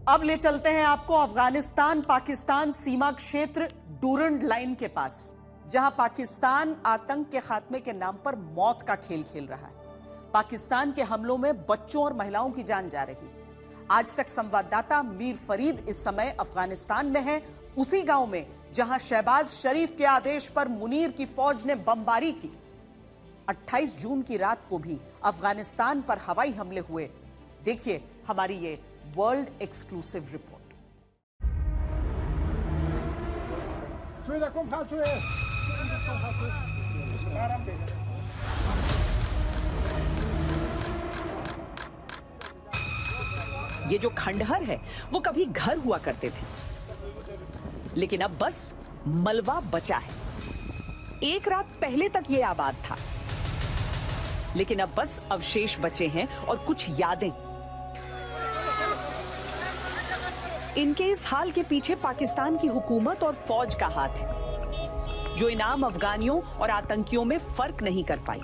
अब ले चलते हैं आपको अफगानिस्तान पाकिस्तान सीमा क्षेत्र डूरंड लाइन के पास, जहां पाकिस्तान आतंक के खात्मे के नाम पर मौत का खेल खेल रहा है। पाकिस्तान के हमलों में बच्चों और महिलाओं की जान जा रही। आज तक संवाददाता मीर फरीद इस समय अफगानिस्तान में है, उसी गांव में जहां शहबाज शरीफ के आदेश पर मुनीर की फौज ने बमबारी की। 28 जून की रात को भी अफगानिस्तान पर हवाई हमले हुए। देखिए हमारी ये वर्ल्ड एक्सक्लूसिव रिपोर्ट। ये जो खंडहर है वो कभी घर हुआ करते थे, लेकिन अब बस मलबा बचा है। एक रात पहले तक ये आबाद था, लेकिन अब बस अवशेष बचे हैं और कुछ यादें। इनके इस हाल के पीछे पाकिस्तान की हुकूमत और फौज का हाथ है, जो इन आम अफगानियों और आतंकियों में फर्क नहीं कर पाई।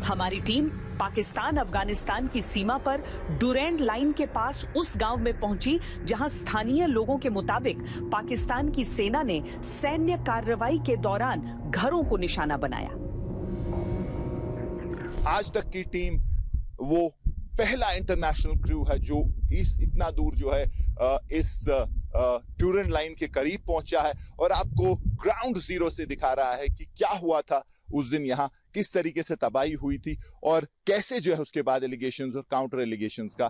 हमारी टीम पाकिस्तान अफगानिस्तान की सीमा पर डूरैंड लाइन के पास उस गांव में पहुंची, जहां स्थानीय लोगों के मुताबिक पाकिस्तान की सेना ने सैन्य कार्रवाई के दौरान घरों को निशाना बनाया। आज तक की टीम वो पहला इंटरनेशनल क्रू है जो इतना दूर जो है इस डूरैंड लाइन के करीब पहुंचा है और आपको ग्राउंड जीरो से दिखा रहा है कि क्या हुआ था उस दिन, यहाँ किस तरीके से तबाही हुई थी और कैसे जो है उसके बाद एलिगेशंस और काउंटर एलिगेशंस का।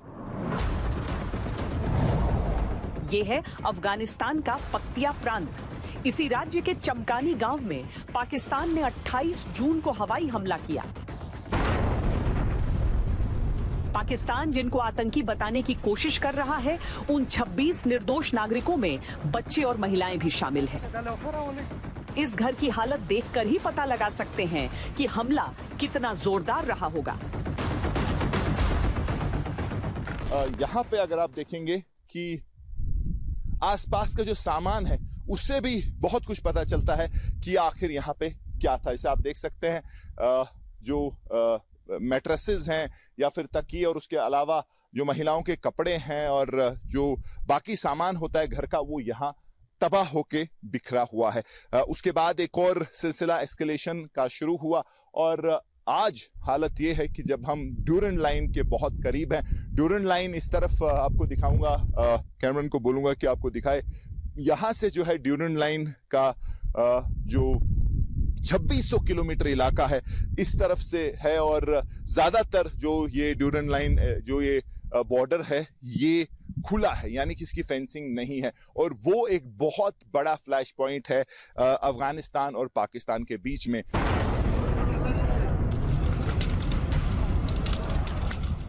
ये है अफगानिस्तान का पक्तिया प्रांत। इसी राज्य के चमकानी गांव में पाकिस्तान ने 28 जून को हवाई हमला किया। पाकिस्तान जिनको आतंकी बताने की कोशिश कर रहा है, उन 26 निर्दोष नागरिकों में बच्चे और महिलाएं भी शामिल हैं। इस घर की हालत देखकर ही पता लगा सकते हैं कि हमला कितना जोरदार रहा होगा। यहाँ पे अगर आप देखेंगे कि आसपास का जो सामान है उससे भी बहुत कुछ पता चलता है कि आखिर यहाँ पे क्या था। इसे आप देख सकते हैं, जो मैट्रेसेस हैं या फिर तकिए और उसके अलावा जो महिलाओं के कपड़े हैं और जो बाकी सामान होता है घर का, वो यहाँ तबाह होके बिखरा हुआ है। उसके बाद एक और सिलसिला एस्केलेशन का शुरू हुआ और आज हालत ये है कि जब हम डूरैंड लाइन के बहुत करीब हैं, डूरैंड लाइन इस तरफ आपको दिखाऊंगा, कैमरन को बोलूंगा कि आपको दिखाए। यहाँ से जो है डूरैंड लाइन का जो 2600 किलोमीटर इलाका है इस तरफ से है और ज्यादातर जो ये डूरैंड लाइन जो ये बॉर्डर है ये खुला है, यानी कि इसकी फेंसिंग नहीं है और वो एक बहुत बड़ा फ्लैश पॉइंट है अफगानिस्तान और पाकिस्तान के बीच में।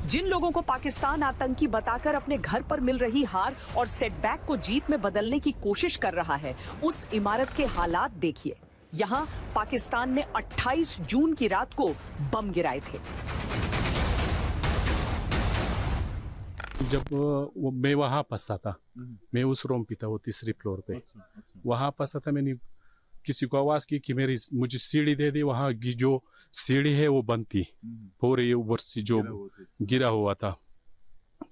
जिन लोगों को पाकिस्तान आतंकी बताकर अपने घर पर मिल रही हार और सेटबैक को जीत में बदलने की कोशिश कर रहा है, उस इमारत के हालात देखिए। यहाँ पाकिस्तान ने 28 जून की रात को बम गिराए थे। जब मैं वहाँ फंसा था, मैं उस रूम पे था, वो तीसरी फ्लोर पे वहाँ फंसा था। मैंने किसी को आवाज की कि मुझे सीढ़ी दे दे। वहाँ की जो सीढ़ी है वो बंद थी, पूरे ऊपर से जो गिरा हुआ था।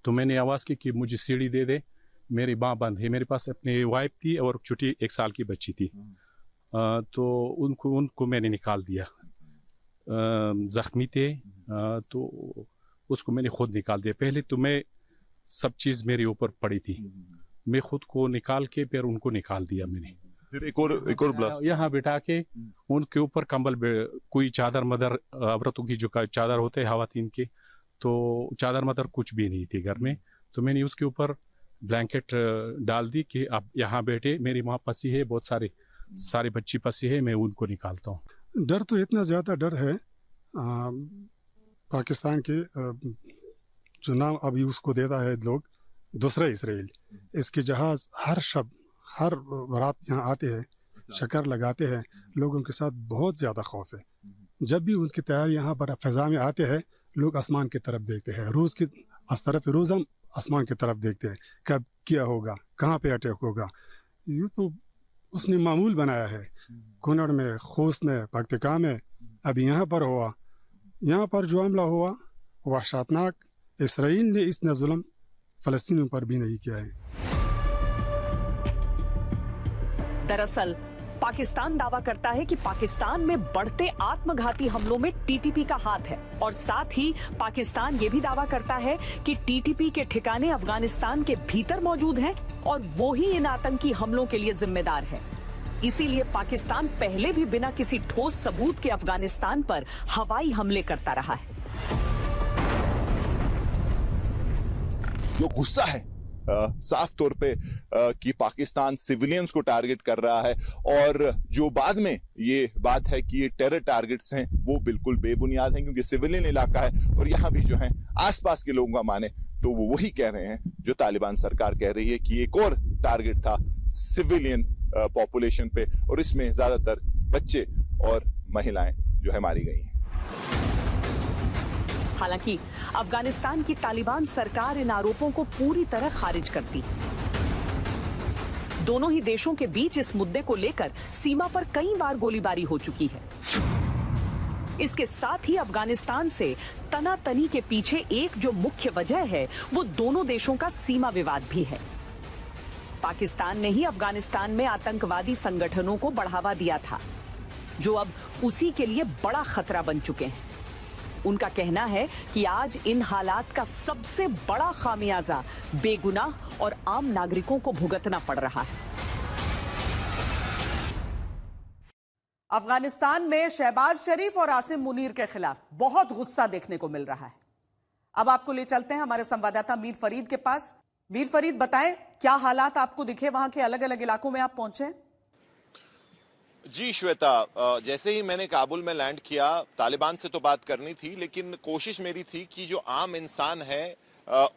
तो मैंने आवाज की कि मुझे सीढ़ी दे दे, मेरी माँ बंद है। मेरे पास अपनी वाइफ थी और छोटी 1 साल की बच्ची थी। तो उनको मैंने निकाल दिया। जख्मी थे तो उसको मैंने खुद निकाल दिया। पहले तो मैं सब चीज मेरे ऊपर पड़ी थी, मैं खुद को निकाल के फिर उनको निकाल दिया। मैंने फिर एक और ब्लास्ट यहाँ बिठा के उनके ऊपर कंबल, कोई चादर मदर, औरतों की जो चादर होते हैं हवातीन के, तो चादर मदर कुछ भी नहीं थी घर में। तो मैंने उसके ऊपर ब्लैंकेट डाल दी कि आप यहाँ बैठे, मेरी माँ फंसी है, बहुत सारे बच्ची फंसी है, मैं उनको निकालता हूँ। डर तो इतना ज़्यादा डर है, पाकिस्तान के जो नाम अभी उसको देता है लोग दूसरा इसराइल, इसके जहाज हर रात यहाँ आते हैं, चक्कर लगाते हैं। लोगों के साथ बहुत ज़्यादा खौफ है। जब भी उनकी तैयारी यहाँ पर फ़ज़ा में आते हैं, लोग आसमान की तरफ देखते हैं। रोज़ हम आसमान की तरफ देखते हैं, कब क्या होगा, कहाँ पे अटैक होगा। ये तो उसने मामूल बनाया है। कुनड़ में, खूस में, पक्तिका में, अभी यहाँ पर हुआ। यहाँ पर जो हमला हुआ वहशतनाक इसराइल ने इतना जुल्म फ़लस्तीनियों पर भी नहीं किया है। दरअसल पाकिस्तान दावा करता है कि पाकिस्तान में बढ़ते आत्मघाती हमलों में टीटीपी का हाथ है और साथ ही पाकिस्तान ये भी दावा करता है कि टीटीपी के ठिकाने अफगानिस्तान के भीतर मौजूद हैं और वो ही इन आतंकी हमलों के लिए जिम्मेदार है। इसीलिए पाकिस्तान पहले भी बिना किसी ठोस सबूत के अफगानिस्तान पर हवाई हमले करता रहा है। जो गुस्सा है साफ तौर पे कि पाकिस्तान सिविलियंस को टारगेट कर रहा है, और जो बाद में ये बात है कि ये टेरर टारगेट्स हैं, वो बिल्कुल बेबुनियाद हैं, क्योंकि सिविलियन इलाका है और यहाँ भी जो है आसपास के लोगों का माने तो वो वही कह रहे हैं जो तालिबान सरकार कह रही है कि एक और टारगेट था सिविलियन पॉपुलेशन पे, और इसमें ज्यादातर बच्चे और महिलाएं जो है मारी गई हैं। हालांकि अफगानिस्तान की तालिबान सरकार इन आरोपों को पूरी तरह खारिज करती है। दोनों ही देशों के बीच इस मुद्दे को लेकर सीमा पर कई बार गोलीबारी हो चुकी है। इसके साथ ही अफगानिस्तान से तनातनी के पीछे एक जो मुख्य वजह है वो दोनों देशों का सीमा विवाद भी है। पाकिस्तान ने ही अफगानिस्तान में आतंकवादी संगठनों को बढ़ावा दिया था, जो अब उसी के लिए बड़ा खतरा बन चुके हैं। उनका कहना है कि आज इन हालात का सबसे बड़ा खामियाजा बेगुनाह और आम नागरिकों को भुगतना पड़ रहा है। अफगानिस्तान में शहबाज शरीफ और आसिम मुनीर के खिलाफ बहुत गुस्सा देखने को मिल रहा है। अब आपको ले चलते हैं हमारे संवाददाता मीर फरीद के पास। मीर फरीद, बताएं क्या हालात आपको दिखे, वहां के अलग अलग इलाकों में आप पहुंचे? जी श्वेता, जैसे ही मैंने काबुल में लैंड किया, तालिबान से तो बात करनी थी, लेकिन कोशिश मेरी थी कि जो आम इंसान है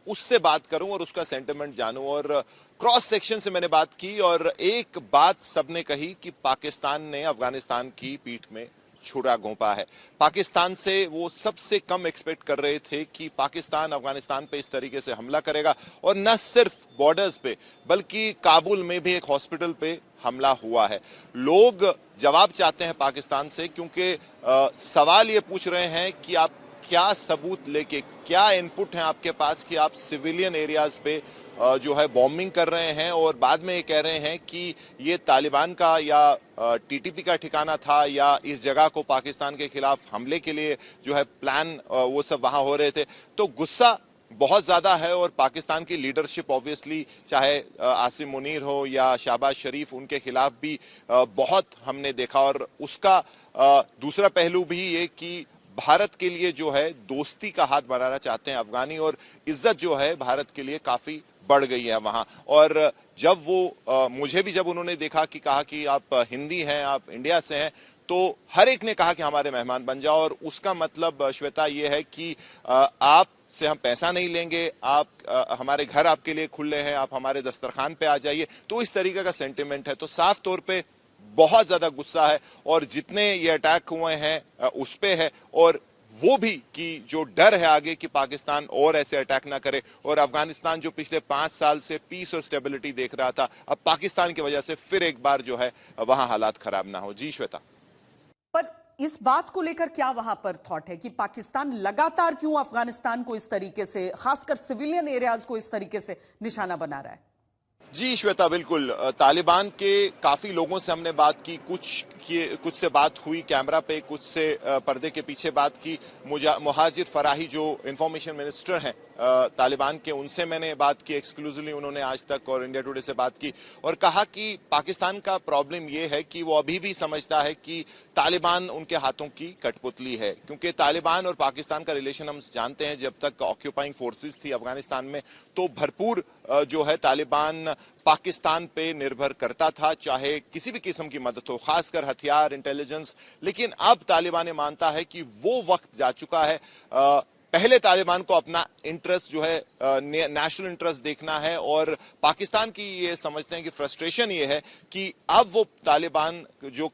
उससे बात करूं और उसका सेंटिमेंट जानूं, और क्रॉस सेक्शन से मैंने बात की और एक बात सबने कही कि पाकिस्तान ने अफगानिस्तान की पीठ में छुरा घोंपा है। पाकिस्तान से वो सबसे कम एक्सपेक्ट कर रहे थे कि पाकिस्तान अफगानिस्तान पे इस तरीके से हमला करेगा, और न सिर्फ बॉर्डर्स पे बल्कि काबुल में भी एक हॉस्पिटल पे हमला हुआ है। लोग जवाब चाहते हैं पाकिस्तान से, क्योंकि सवाल ये पूछ रहे हैं कि आप क्या सबूत लेके, क्या इनपुट है आपके पास कि आप सिविलियन एरियाज पे जो है बॉम्बिंग कर रहे हैं, और बाद में ये कह रहे हैं कि ये तालिबान का या टीटीपी का ठिकाना था, या इस जगह को पाकिस्तान के खिलाफ हमले के लिए जो है प्लान वो सब वहां हो रहे थे। तो गुस्सा बहुत ज्यादा है, और पाकिस्तान की लीडरशिप ऑब्वियसली, चाहे आसिम मुनीर हो या शहबाज शरीफ, उनके खिलाफ भी बहुत हमने देखा। और उसका दूसरा पहलू भी ये कि भारत के लिए जो है दोस्ती का हाथ बढ़ाना चाहते हैं अफगानी, और इज्जत जो है भारत के लिए काफी बढ़ गई है वहां। और जब वो मुझे भी जब उन्होंने देखा कि कहा कि आप हिंदी हैं, आप इंडिया से हैं, तो हर एक ने कहा कि हमारे मेहमान बन जाओ। और उसका मतलब श्वेता ये है कि आप से हम पैसा नहीं लेंगे, आप हमारे घर आपके लिए खुले हैं, आप हमारे दस्तरखान पे आ जाइए। तो इस तरीके का सेंटिमेंट है। तो साफ तौर पे बहुत ज्यादा गुस्सा है, और जितने ये अटैक हुए हैं उस पे है, और वो भी कि जो डर है आगे कि पाकिस्तान और ऐसे अटैक ना करे, और अफगानिस्तान जो पिछले 5 साल से पीस और स्टेबिलिटी देख रहा था, अब पाकिस्तान की वजह से फिर एक बार जो है वहां हालात खराब ना हो। जी श्वेता, पर इस बात को लेकर क्या वहां पर थॉट है कि पाकिस्तान लगातार क्यों अफगानिस्तान को इस तरीके से, खासकर सिविलियन एरियाज को इस तरीके से निशाना बना रहा है? जी श्वेता, बिल्कुल। तालिबान के काफ़ी लोगों से हमने बात की, कुछ से बात हुई कैमरा पे, कुछ से पर्दे के पीछे बात की। मुहाजिर फराही जो इंफॉर्मेशन मिनिस्टर हैं तालिबान के, उनसे मैंने बात की एक्सक्लूसिवली। उन्होंने आज तक और इंडिया टुडे से बात की और कहा कि पाकिस्तान का प्रॉब्लम ये है कि वो अभी भी समझता है कि तालिबान उनके हाथों की कठपुतली है, क्योंकि तालिबान और पाकिस्तान का रिलेशन हम जानते हैं, जब तक ऑक्यूपाइंग फोर्सेस थी अफगानिस्तान में तो भरपूर जो है तालिबान पाकिस्तान पे निर्भर करता था, चाहे किसी भी किस्म की मदद हो, खासकर हथियार, इंटेलिजेंस। लेकिन अब तालिबान मानता है कि वो वक्त जा चुका है। पहले तालिबान को अपना इंटरेस्ट जो है नेशनल इंटरेस्ट देखना है, और पाकिस्तान की ये समझते हैं कि फ्रस्ट्रेशन ये है कि अब वो तालिबान जो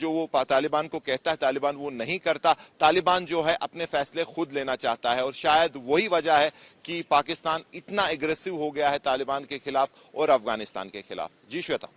वो तालिबान को कहता है तालिबान वो नहीं करता। तालिबान जो है अपने फैसले खुद लेना चाहता है, और शायद वही वजह है कि पाकिस्तान इतना एग्रेसिव हो गया है तालिबान के खिलाफ और अफगानिस्तान के खिलाफ। जी श्वेता।